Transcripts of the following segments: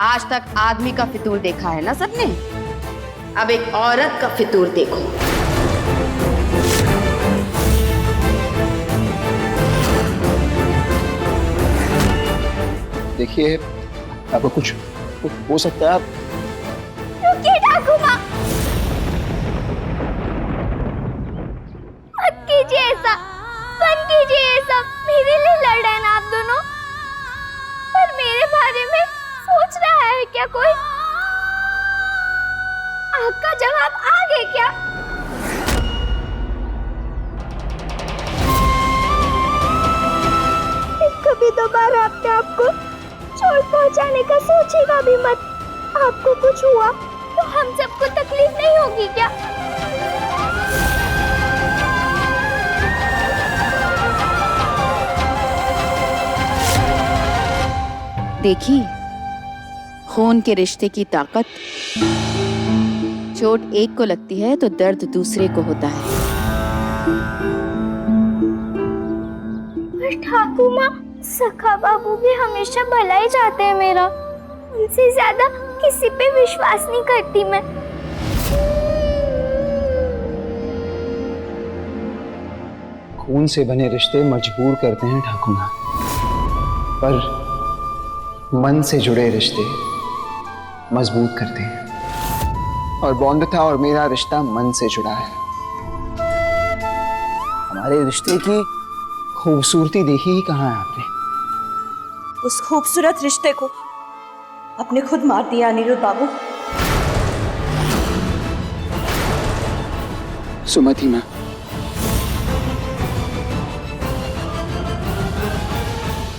आज तक आदमी का फितूर देखा है ना सबने, अब एक औरत का फितूर देखो। देखिए, आपको कुछ हो सकता है। रुकिए ठाकुर माँ, मत कीजिए ऐसा, बंद कीजिए ये सब। मेरे लिए लड़ रहे हैं ना आप दोनों, पर मेरे बारे में सोच रहा है क्या कोई? आपका जवाब आ गया क्या? कभी दोबारा अपने आप को चोट पहुंचाने का सोचेगा भी मत। आपको कुछ हुआ तो हम सबको तकलीफ नहीं होगी क्या? देखी खून के रिश्ते की ताकत। चोट एक को लगती है तो दर्द दूसरे को होता है। ठाकुर माँ, सखा बाबू भी हमेशा भला ही चाहते हैं मेरा। उनसे ज्यादा किसी पे विश्वास नहीं करती मैं। खून से बने रिश्ते मजबूर करते हैं ठाकुर माँ, पर मन से जुड़े रिश्ते मजबूत करते हैं। और बॉन्दिता और मेरा रिश्ता मन से जुड़ा है। हमारे रिश्ते की खूबसूरती देखी ही कहाँ है आपने? उस खूबसूरत रिश्ते को आपने खुद मार दिया अनिरुद्ध बाबू। सुमति माँ,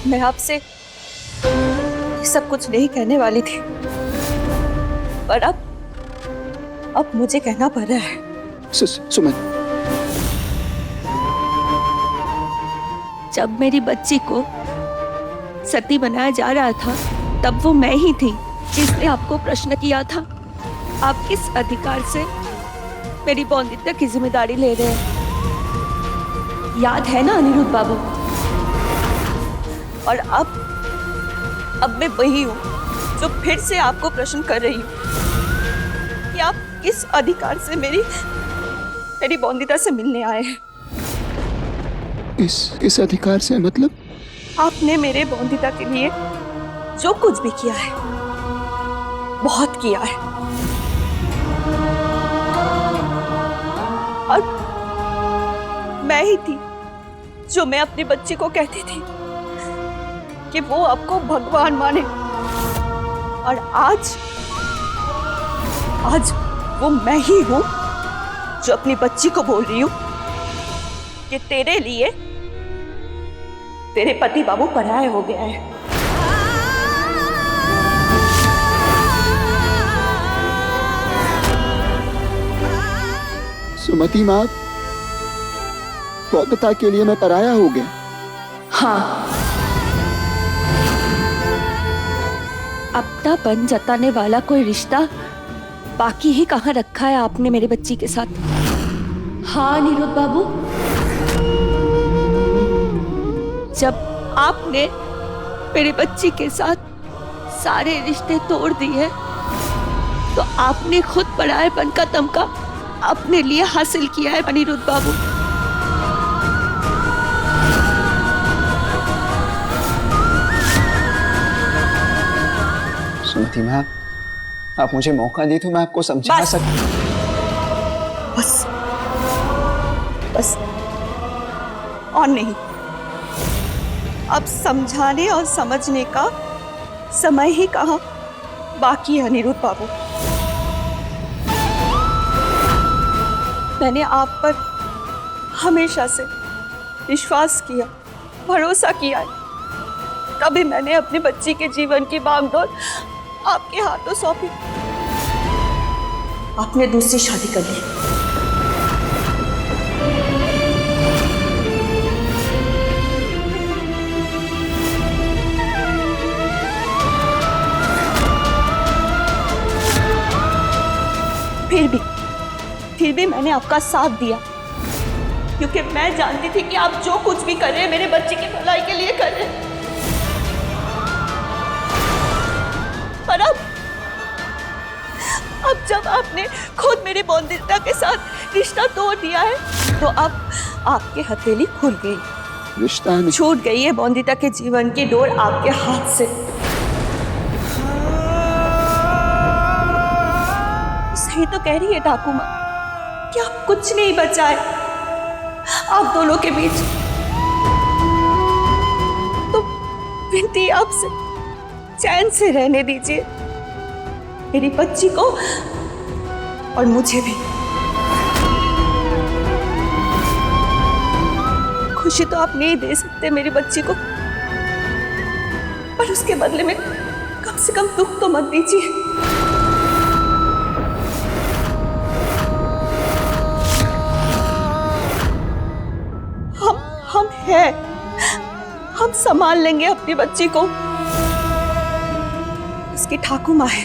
मैं आपसे ये सब कुछ नहीं कहने वाली थी, पर अब मुझे कहना पड़ रहा है। सुमन, जब मेरी बच्ची को सती बनाया जा रहा था, तब वो मैं ही थी जिसने आपको प्रश्न किया था, आप किस अधिकार से मेरी बॉन्दिता की जिम्मेदारी ले रहे हैं? याद है ना अनिरुद्ध बाबू? और अब मैं वही हूँ जो फिर से आपको प्रश्न कर रही हूँ कि आप किस अधिकार से मेरी बॉन्दिता से मिलने आए हैं? इस अधिकार से मतलब? आपने मेरे बॉन्दिता के लिए जो कुछ भी किया है, बहुत किया है। और मैं ही थी जो मैं अपनी बच्ची को कहती थी कि वो आपको भगवान माने। और आज वो मैं ही हूं जो अपनी बच्ची को बोल रही हूं कि तेरे लिए तेरे पति बाबू पराये हो गया है। सुमति माँ, बॉन्दिता के लिए मैं पराया हो गया? हाँ, अपनापन जताने वाला कोई रिश्ता बाकी ही कहाँ रखा है आपने मेरी बच्ची के साथ? हाँ अनिरुद्ध बाबू, जब आपने मेरी बच्ची के साथ सारे रिश्ते तोड़ दिए, तो आपने खुद परायेपन का तमगा अपने लिए हासिल किया है अनिरुद्ध बाबू। सुमति माँ, आप मुझे मौका दे तो मैं आपको समझा सकता। बस और नहीं, अब समझाने और समझने का समय ही कहाँ बाकी है अनिरुद्ध बाबू। मैंने आप पर हमेशा से विश्वास किया, भरोसा किया है, तभी मैंने अपनी बच्ची के जीवन की बागडोर आपके हाथों सौंपी। आपने दूसरी शादी कर ली। फिर भी मैंने आपका साथ दिया, क्योंकि मैं जानती थी कि आप जो कुछ भी कर रहे हैं मेरे बच्चे की भलाई के लिए कर रहे हैं। और अब जब आपने खुद मेरी बॉन्दिता के साथ रिश्ता तोड़ दिया है तो अब आपकी हथेली खुल गई, रिश्ता नहीं, छूट गई है बॉन्दिता के जीवन की डोर आपके हाथ से। सही तो कह रही है ठाकुर माँ कि आप कुछ नहीं बचा है आप दोनों के बीच। तो विनती आपसे चैन से रहने दीजिए मेरी बच्ची को और मुझे भी। खुशी तो आप नहीं दे सकते मेरी बच्ची को, पर उसके बदले में कम से कम दुख तो मत दीजिए। हम हैं, हम संभाल लेंगे अपनी बच्ची को। उसकी ठाकुर माँ है,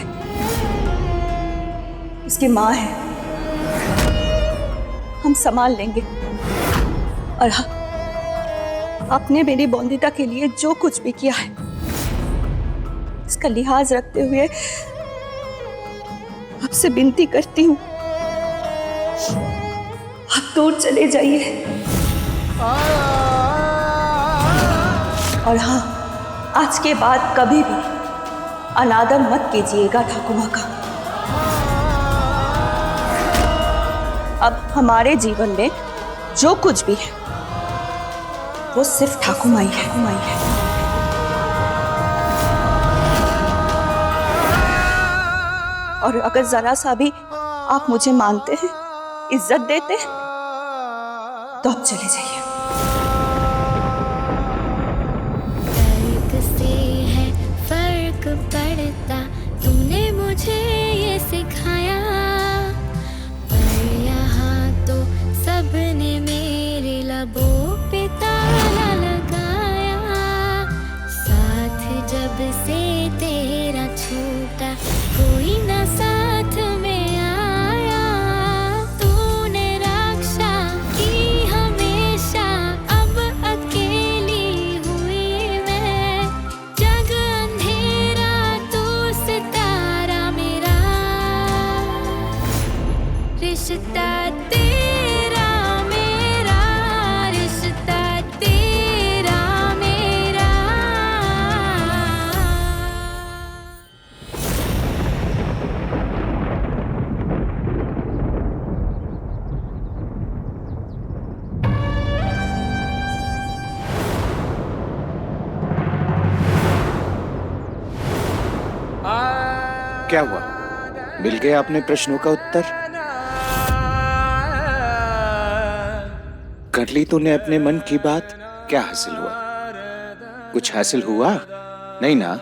उसकी माँ है, हम संभाल लेंगे। और हाँ, आपने मेरी बॉन्दिता के लिए जो कुछ भी किया है इसका लिहाज रखते हुए आपसे विनती करती हूँ आप दूर चले जाइए। और हाँ, आज के बाद कभी भी अनादर मत कीजिएगा ठाकुर माँ का। अब हमारे जीवन में जो कुछ भी है वो सिर्फ ठाकुर माँ ही है। और अगर जरा सा भी आप मुझे मानते हैं, इज्जत देते हैं, तो आप चले जाइए। फर्क से है फर्क पड़ता, तूने मुझे ये सिखाया। पर यहाँ तो सबने मेरे लबों पे ताला लगाया। साथ जब से तेरा छूटा कोई ना साथ में आया। तूने रक्षा की हमेशा, अब अकेली हुई मैं। जग अंधेरा तू सितारा मेरा, रिश्ता तेरा मेरा, रिश्ता तेरा मेरा। क्या हुआ? मिल गया अपने प्रश्नों का उत्तर? कर ली तूने अपने मन की बात? क्या हासिल हुआ? कुछ हासिल हुआ? नहीं ना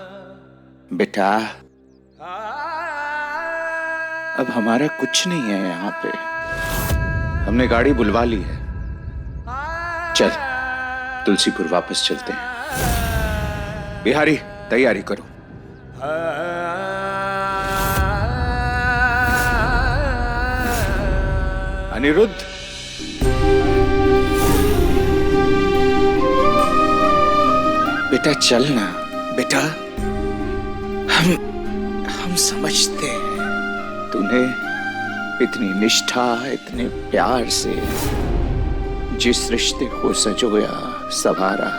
बेटा, अब हमारा कुछ नहीं है यहाँ पे। हमने गाड़ी बुलवा ली है। चल तुलसीपुर वापस चलते हैं। बिहारी तैयारी करो। अनिरुद्ध, बेटा चल ना बेटा। हम समझते हैं तूने इतनी निष्ठा, इतने प्यार से जिस रिश्ते को सजोया संवारा,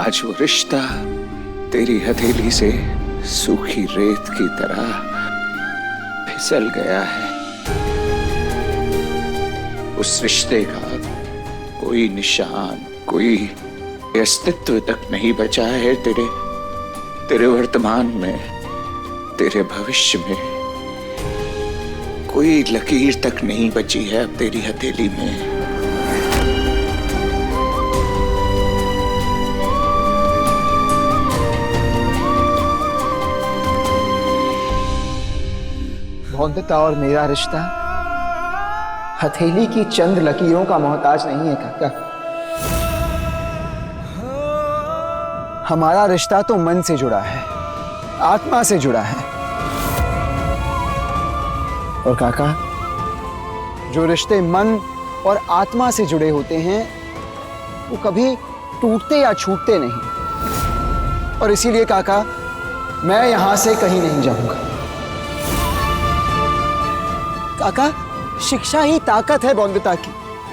आज वो रिश्ता तेरी हथेली से सूखी रेत की तरह फिसल गया है। उस रिश्ते का कोई निशान, कोई अस्तित्व तक नहीं बचा है तेरे वर्तमान में, तेरे भविष्य में। कोई लकीर तक नहीं बची है अब तेरी हथेली में। बॉन्दिता और मेरा रिश्ता हथेली की चंद लकीरों का मोहताज नहीं है काका। हमारा रिश्ता तो मन से जुड़ा है, आत्मा से जुड़ा है। और काका, जो रिश्ते मन और आत्मा से जुड़े होते हैं वो कभी टूटते या छूटते नहीं। और इसीलिए काका, मैं यहां से कहीं नहीं जाऊंगा। काका, शिक्षा ही ताकत है बौंदता की।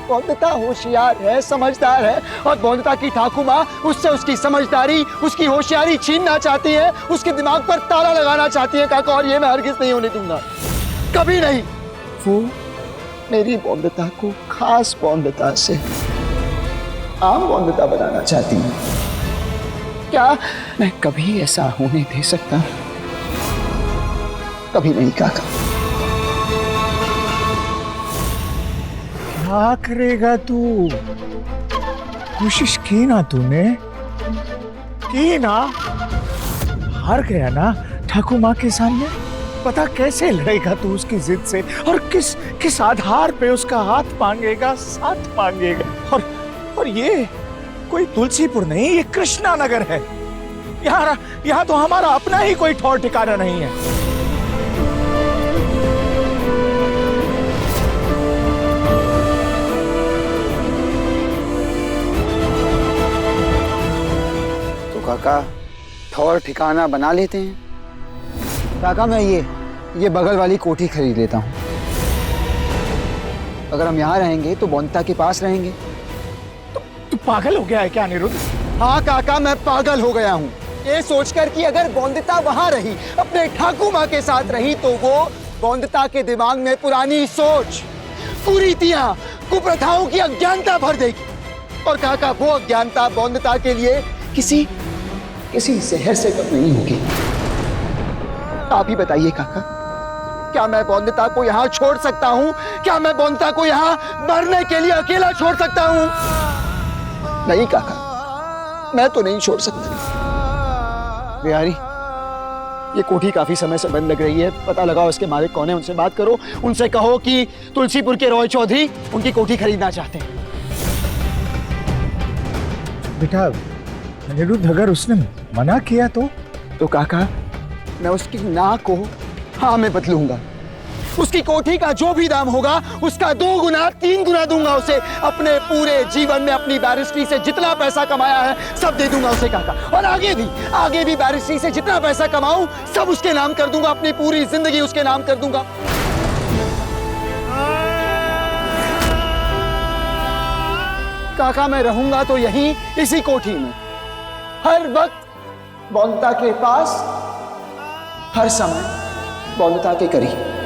बौंदता होशियार है, समझदार है, और बौंदता की ठाकुर माँ उससे उसकी समझदारी, उसकी होशियारी छीनना चाहती है, उसके दिमाग पर ताला लगाना चाहती है काका, और ये मैं हरगिज नहीं होने दूंगा, कभी नहीं। वो मेरी बौंदता को खास बौंदता से आम बौंदता बनाना चाहती है। क्या मैं कभी ऐसा होने दे सकता? कभी नहीं काका। क्या करेगा तू? कोशिश की ना तूने? की ना? हार गया ना ठाकुर माँ के सामने? पता कैसे लड़ेगा तू उसकी जिद से, और किस आधार पे उसका हाथ मांगेगा, साथ मांगेगा? और ये कोई तुलसीपुर नहीं, ये कृष्णा नगर है। यहाँ तो हमारा अपना ही कोई ठौर ठिकाना नहीं है। तो काका ठौर ठिकाना बना लेते हैं। काका मैं ये बगल वाली कोठी खरीद लेता हूँ। अगर हम यहाँ रहेंगे तो बौंदता के पास रहेंगे। तू पागल हो गया है क्या अनिरुद्ध? हाँ काका, मैं पागल हो गया हूँ ये सोचकर कि अगर बौंदता वहां रही, अपने ठाकुर माँ के साथ रही, तो वो बौंदता के दिमाग में पुरानी सोच, कुरीतियां, कुप्रथाओं की अज्ञानता भर देगी। और काका वो अज्ञानता बौंदता के लिए किसी जहर से कम नहीं होगी। आप ही बताइए काका, क्या मैं बौंदता को यहाँ छोड़ सकता हूँ? क्या मैं बौंदता को यहाँ मरने के लिए अकेला छोड़ सकता हूँ? नहीं काका, मैं तो नहीं छोड़ सकता। बिहारी, ये कोठी काफी समय से बंद लग रही है, पता लगाओ इसके मालिक कौन है, उनसे बात करो, उनसे कहो कि तुलसीपुर के रॉय चौधरी उनकी कोठी खरीदना चाहते हैं। बेटा अनिरुद्ध, अगर उसने मना किया तो काका मैं उसकी ना को हाँ में बदलूंगा। उसकी कोठी का जो भी दाम होगा उसका 2 गुना 3 गुना दूंगा उसे। अपने पूरे जीवन में अपनी बैरिस्ट्री से जितना पैसा कमाया है सब दे दूंगा उसे काका। और आगे भी बैरिस्ट्री से जितना पैसा कमाऊं सब उसके नाम कर दूंगा, अपनी पूरी जिंदगी उसके नाम कर दूंगा। काका मैं रहूंगा तो यहीं इसी कोठी में, हर वक्त बौंदता के पास, हर समय बौंदता के करीब।